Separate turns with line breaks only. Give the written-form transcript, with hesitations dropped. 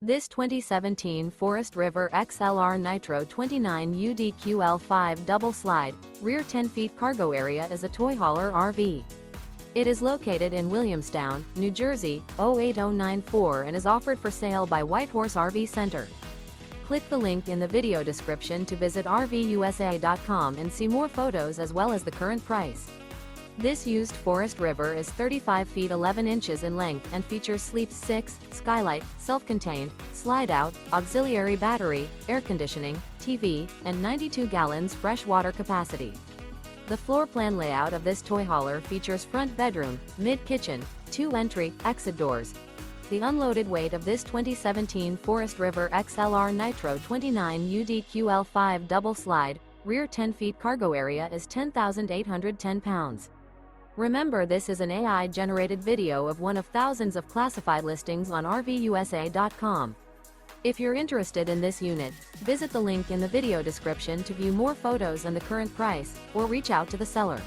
This 2017 Forest River XLR Nitro 29 UDQL5 double slide, rear 10 feet cargo area is a toy hauler RV. It is located in Williamstown, New Jersey, 08094 and is offered for sale by Whitehorse RV Center. Click the link in the video description to visit RVUSA.com and see more photos as well as the current price. This used Forest River is 35 feet 11 inches in length and features Sleep 6, Skylight, self-contained, slide-out, auxiliary battery, air conditioning, TV, and 92 gallons fresh water capacity. The floor plan layout of this toy hauler features front bedroom, mid-kitchen, 2 entry, exit doors. The unloaded weight of this 2017 Forest River XLR Nitro 29 UDQL5 double slide, rear 10 feet cargo area is 10,810 pounds. Remember, this is an AI-generated video of one of thousands of classified listings on RVUSA.com. If you're interested in this unit, visit the link in the video description to view more photos and the current price, or reach out to the seller.